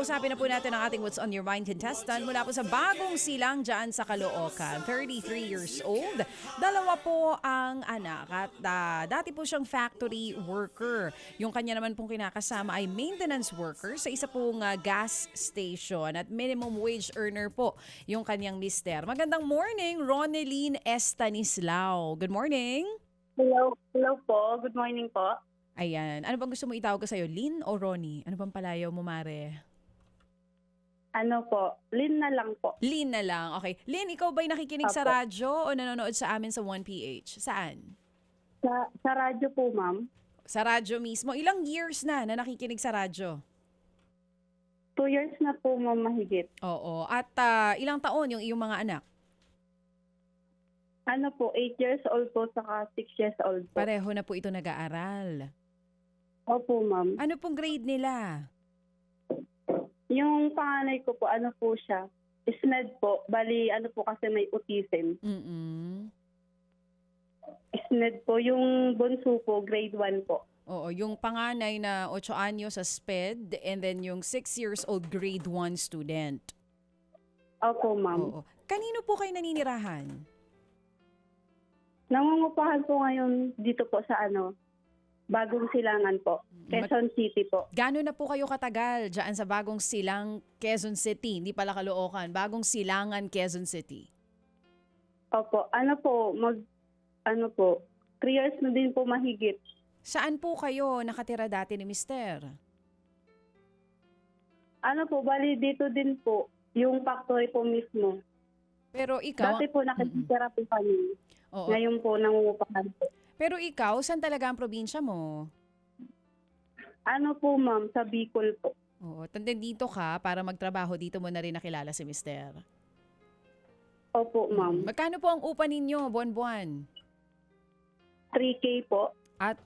kausapin na po natin ang ating What's on Your Mind contestant mula po sa Bagong Silang dyan sa Caloocan. 33 years old. Dalawa po ang anak at dati po siyang factory worker. Yung kanya naman pong kinakasama ay maintenance worker sa isa pong gas station at minimum wage earner po yung kanyang mister. Magandang morning, Ronelyn Estanislao. Good morning. Hello po. Good morning po. Ayan. Ano bang gusto mo itawag ko sa'yo? Lynn o Ronnie? Ano bang palayaw mo, Mare? Ano po? Lynn na lang po. Lynn na lang. Okay. Lynn, ikaw ba'y nakikinig sa Opo. radyo o nanonood sa amin sa 1PH? Saan? Sa radyo po, ma'am. Sa radyo mismo. Ilang years na nakikinig sa radyo? 2 years na po, ma'am, mahigit. Oo. At ilang taon yung iyong mga anak? Ano po, 8 years old po, saka 6 years old po. Pareho na po ito nag-aaral. Opo, ma'am. Ano pong grade nila? Yung panganay ko po, ano po siya? SNED po. Bali, ano po kasi may autism. Mm-mm. SNED po. Yung bunso po, grade 1 po. Oo, yung panganay na 8 anyos sa SPED and then yung 6 years old grade 1 student. Opo, ma'am. Oo. Kanino po kayo naninirahan? Nangungupahan po ngayon dito po sa Bagong Silangan po. Quezon City po. Gano'n na po kayo katagal dyan sa Bagong Silang, Quezon City? Hindi pala Caloocan. Bagong Silangan, Quezon City. Opo. 3 years na din po mahigit. Saan po kayo nakatira dati ni Mister? Bali dito din po. Yung factory po mismo. Pero ikaw... Dati po nakikitira po kami. Oo. Ngayon po nangungupahan po. Pero ikaw, saan talaga ang probinsya mo? Ano po, ma'am? Sa Bicol po. Oo, dito ka para magtrabaho. Dito mo na rin nakilala si Mister. Opo, ma'am. Magkano po ang upa ninyo buwan-buwan? 3K po. At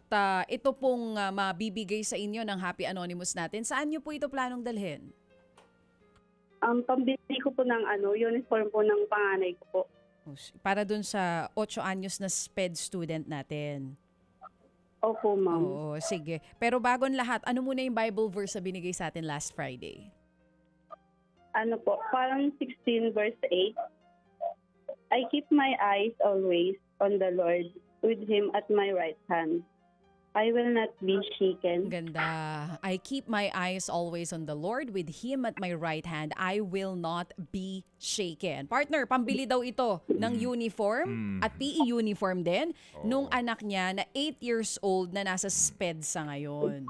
ito pong mabibigay sa inyo ng Happy Anonymous natin. Saan nyo po ito planong dalhin? Pambili ko po ng uniform po ng panganay ko po. Para dun sa 8 anyos na SPED student natin. Opo, ma'am. Oo, sige. Pero bago ang lahat, ano muna yung Bible verse na binigay sa atin last Friday? Parang 16 verse 8. I keep my eyes always on the Lord, with Him at my right hand. I will not be shaken. Ganda. I keep my eyes always on the Lord, with Him at my right hand. I will not be shaken. Partner, pambili daw ito ng uniform at PE uniform din nung anak niya na 8 years old na nasa SPED sa ngayon.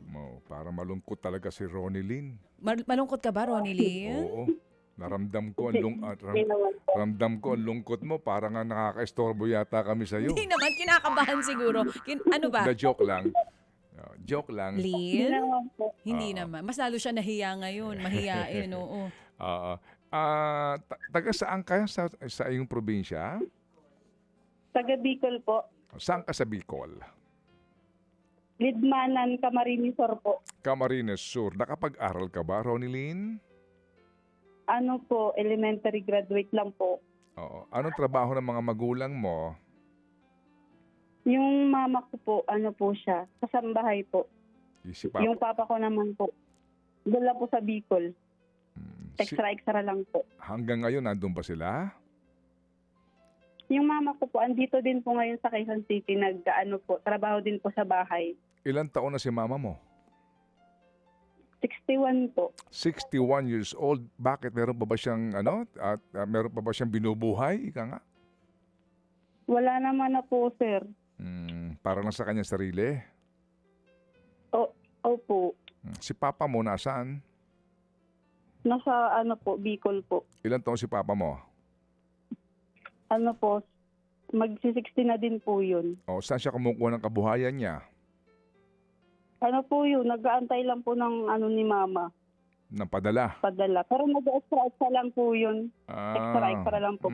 Para malungkot talaga si Ronelyn. Malungkot ka ba, Ronelyn? Oo. Naramdam ko ramdam ko ang lungkot mo. Para nga nakaka-estorbo yata kami sa'yo. Hindi naman, kinakabahan siguro. Ano ba? Joke lang. Joke lang. Lynn? Po. Hindi naman. Mas lalo siya nahiya ngayon. Mahiyain, oo. Taga saan ka sa iyong probinsya? Taga Bicol po. Saan ka sa Bicol? Lidmanan, Camarines Sur po. Camarines Sur. Nakapag-aral ka ba, Ronelyn? Elementary graduate lang po. Oo. Anong trabaho ng mga magulang mo? Yung mama ko po, siya, kasambahay po. Si Yung papa ko naman po, doon lang po sa Bicol. Extra lang po. Hanggang ngayon, nandun pa sila? Yung mama ko po, andito din po ngayon sa Quezon City, trabaho din po sa bahay. Ilan taon na si mama mo? 61 po. 61 years old. Bakit? Meron pa ba siyang meron pa ba siyang binubuhay? Ika nga. Wala naman na po, sir. Para lang sa kanya sarili. Opo. Si papa mo nasaan? Nasa Bicol po. Ilan taon si papa mo? Magsi-60 na din po yun. Saan siya kumukuha ng kabuhayan niya? Nag-aantay lang po ng ni mama. Ng padala? Padala. Pero nag-extra lang po yun. Extra lang po.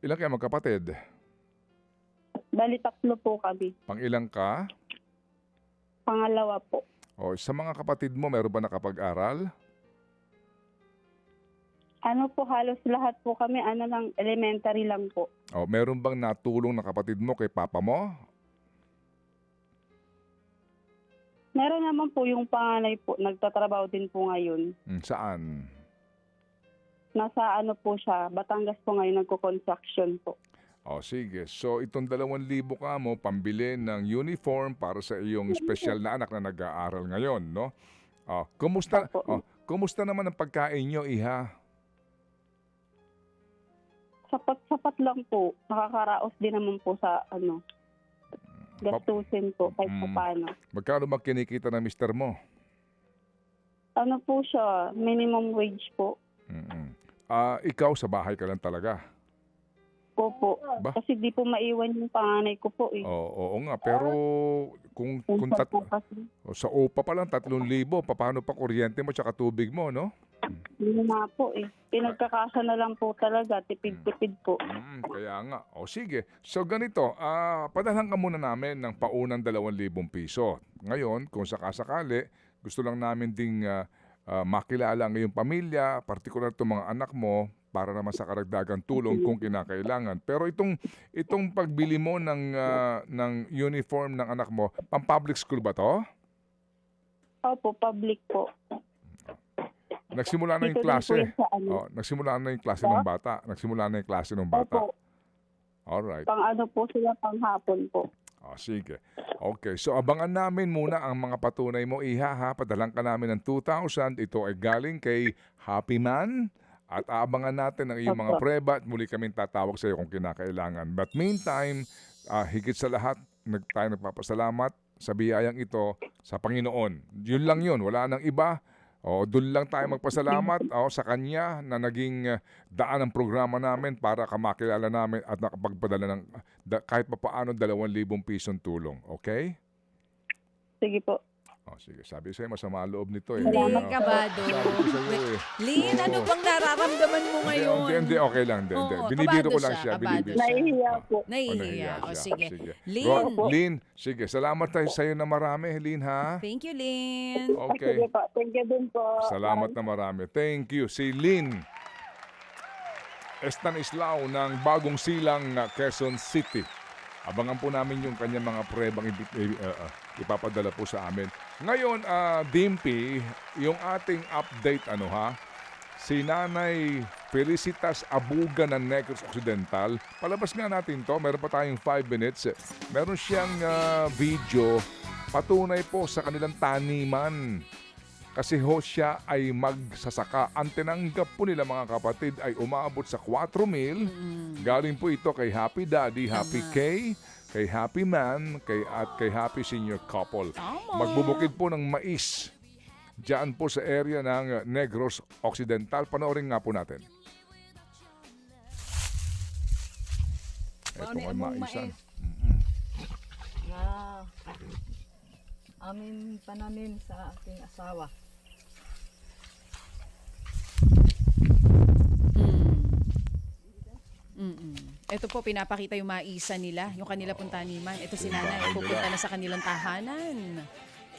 Ilan kayo magkapatid? Bali, 3 po kami. Pang-ilang ka? Pangalawa po. Sa mga kapatid mo, meron ba nakapag-aral? Halos lahat po kami, elementary lang po. Meron bang natulong na kapatid mo kay papa mo? Meron naman po yung panganay po, nagtatrabaho din po ngayon. Saan? Nasa ano po siya, Batangas po ngayon, nagko-construction po. O sige, so itong 2,000 ka mo, pambili ng uniform para sa iyong special na anak na nag-aaral ngayon, no? Kumusta naman ang pagkain nyo, iha? Sapat lang po. Nakakaraos din naman po sa gastusin po kahit paano. Magkano ba kinikita ng mister mo? Ano po siya, minimum wage po. Ikaw sa bahay ka lang talaga? Opo. Ba? Kasi di po maiwan yung panganay ko po eh. Oo nga, pero kung sa OPA pa lang 3,000, paano pa kuryente mo tsaka tubig mo, no? Yun nga po eh. Pinagkakasa na lang po talaga, tipid-tipid po. Kaya nga. O sige. So ganito, padalhan ka muna namin ng paunang 2,000 piso. Ngayon, kung sakasakali, gusto lang namin ding makilala ang iyong pamilya, partikular itong mga anak mo, para naman sa karagdagang tulong kung kinakailangan. Pero itong pagbili mo ng uniform ng anak mo, pang-public school ba to? Opo, public po. Nagsimula na yung Dito din po klase. yun sa Nagsimula na yung klase ng bata. Nagsimula na yung klase ng bata. Opo, Alright. pang ano po sila, pang hapon po. Sige. Okay. So abangan namin muna ang mga patunay mo, iha, ha. Padalang ka namin ng 2,000. Ito ay galing kay Happy Man. At aabangan natin ang iyong mga preba at muli kaming tatawag sa iyo kung kinakailangan. But meantime, higit sa lahat, tayo nagpapasalamat sa biyayang ito sa Panginoon. Yun lang yun. Wala nang iba. Doon lang tayo magpasalamat sa Kanya na naging daan ng programa namin para kamakilala namin at nakapagpadala ng kahit pa paano 2,000 pisong tulong. Okay? Sige po. Sige. Sabi sa'yo, masama loob nito eh. Hindi, kabado. Sabi ko sa'yo eh. Lynn, ano bang nararamdaman mo ngayon? Hindi, okay lang. Hindi. Oo, Binibiro ko kabado lang siya, siya. kabado Binibiro. siya. Nahihiya po. Nahihiya. Nahihiya siya. Sige. Sige. Lynn. Lynn, sige. Salamat tayo sa'yo na marami, Lynn, ha? Thank you, Lynn. Okay. Sige po. Thank you din po. Salamat na marami. Thank you. Si Lynn Estanislao ng Bagong Silang, Quezon City. Abangan po namin yung kanyang mga prebang ipapadala po sa amin. Ngayon, Dimpy, yung ating update, si Nanay Felicitas Abuga ng Negros Occidental. Palabas nga natin to, meron pa tayong 5 minutes. Meron siyang video, patunay po sa kanilang taniman. Kasi siya ay magsasaka. Ang tinanggap po nila mga kapatid ay umaabot sa 4,000. Galing po ito kay Happy Daddy, Happy K, kay Happy Man, at kay Happy Senior Couple. Magbubukid po ng mais. Diyan po sa area ng Negros Occidental. Panoorin nga po natin. Ito ay maisan. Na amin pananim sa aking asawa. Ito po, pinapakita yung maisa nila, yung kanila pong taniman. Ito si Nanay, pupunta na sa kanilang tahanan.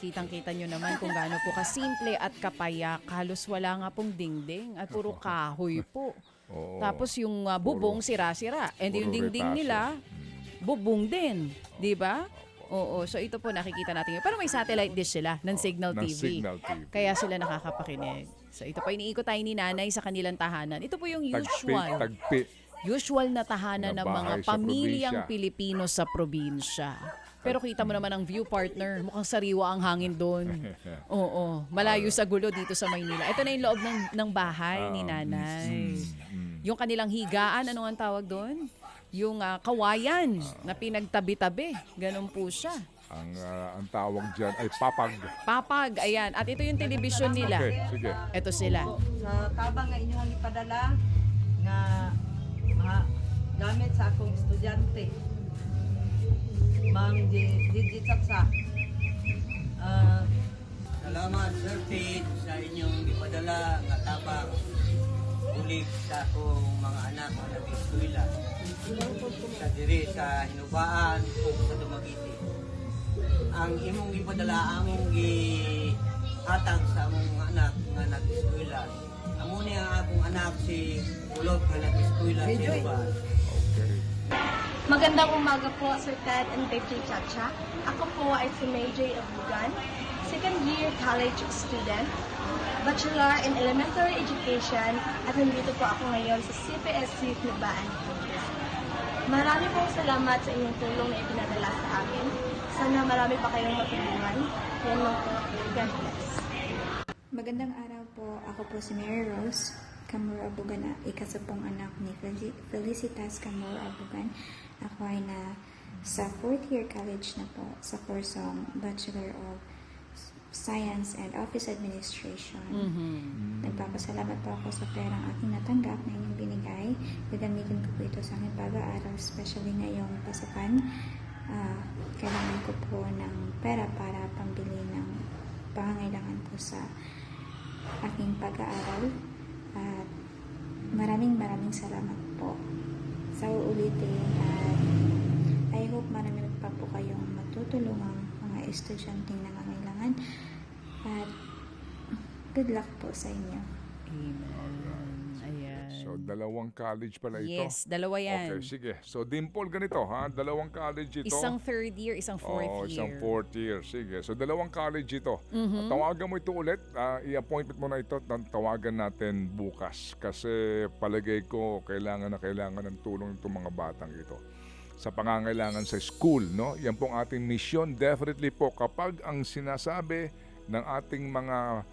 Kitang-kita nyo naman kung gaano po kasimple at kapayak. Halos wala nga pong dingding at puro kahoy po. Tapos yung bubong sira-sira. And yung dingding nila, bubong din. Di ba? Oo. So ito po nakikita natin yun. Pero may satellite dish sila ng Signal TV. Kaya sila nakakapakinig. So ito po, iniikot tayo ni Nanay sa kanilang tahanan. Ito po yung usual na tahanan ng mga pamilyang Pilipino sa probinsya. Pero kita mo naman ang view, partner. Mukhang sariwa ang hangin doon. Oo. Malayo sa gulo dito sa Maynila. Ito na yung loob ng bahay ni Nanay. Yung kanilang higaan, ano ang tawag doon? Yung kawayan na pinagtabi-tabi. Ganun po siya. Ang tawag dyan ay papag. Papag, ayan. At ito yung telebisyon nila. Okay, sige. Ito sila. Sa tabang nga inyong ipadala nga gamit sa akong estudyante. Ma'am Digit Saksa. Salamat Sir Pete sa inyong ipadala nga tabang ulit sa akong mga anak na nag-eskwela sa diri sa Hinubaan o sa Dumaguete. Ang imong ipadala among gihatag sa among mga anak nga nag-eskwela. Amo ni ang akong anak si Ulot nga nag-eskwela sa Hinubaan. Okay. Magandang umaga po, Sir Ted and Baby Chacha. Ako po ay si May J. Abugan. second-year college student, Bachelor in Elementary Education, at nandito po ako ngayon sa CPSC Nabaan. Marami pong salamat sa inyong tulong na ipinadala sa amin. Sana marami pa kayong matulungan. Yan lang po. God bless. Magandang araw po. Ako po si Mary Rose Camor Abugan, ikasapong anak ni Felicitas Camor Abugan. Ako ay sa 4th year college na po sa kursong Bachelor of Science and Office Administration. Nagpapasalamat po ako sa perang aking natanggap na inyong binigay. Gagamitin ko po ito sa aking pag-aaral, especially ngayong pasukan. Kailangan ko po ng pera para pambili ng pangangailangan ko sa aking pag-aaral. At maraming salamat po sa uulitin, at I hope marami pa po kayong matutulungang mga estudyanteng nangangailangan, at good luck po sa inyo. Ayan. So, dalawang college pala ito. Yes, dalawa yan. Okay, sige. So, Dimple, ganito ha. Dalawang college ito. Isang 3rd year, isang 4th Oo, year. isang 4th year. Sige. So, dalawang college ito. Mm-hmm. Tawagan mo ito ulit. I-appointment mo na ito. Tawagan natin bukas. Kasi palagay ko, kailangan ng tulong itong mga batang ito sa pangangailangan sa school, no? Yan pong ating mission. Definitely po, kapag ang sinasabi ng ating mga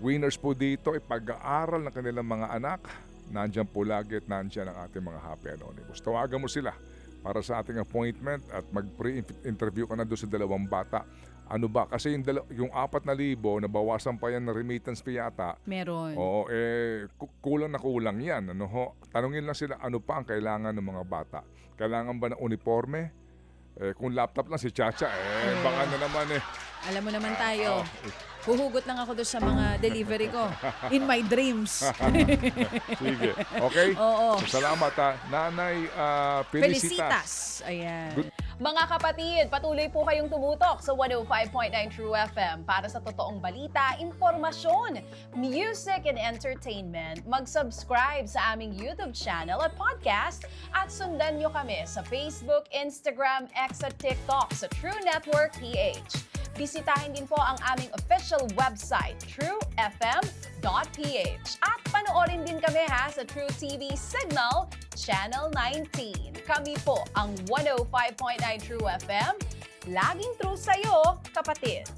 winners po dito ay pag-aaral ng kanilang mga anak, nandiyan po lagi at nandiyan ang ating mga Happy Anonymous. Tawagan mo sila para sa ating appointment at mag-pre-interview ka na doon sa dalawang bata. Ano ba? Kasi yung 4,000, nabawasan pa yan na remittance fee yata. Meron. Oo, kulang na kulang yan. Ano ho? Tanungin lang sila, ano pa ang kailangan ng mga bata? Kailangan ba ng uniforme? Kung laptop lang si Chacha, baka na naman Alam mo naman tayo. Huhugot lang ako doon sa mga delivery ko. In my dreams. Sige. Okay? Oo. Salamat Nanay Felicitas. Ayan. Mga kapatid, patuloy po kayong tumutok sa 105.9 True FM para sa totoong balita, impormasyon, music and entertainment. Mag-subscribe sa aming YouTube channel at podcast at sundan nyo kami sa Facebook, Instagram, X at TikTok sa True Network PH. Bisitahin din po ang aming official website, truefm.ph. At panoorin din kami sa True TV Signal, Channel 19. Kami po ang 105.9 True FM. Laging true sa'yo, kapatid.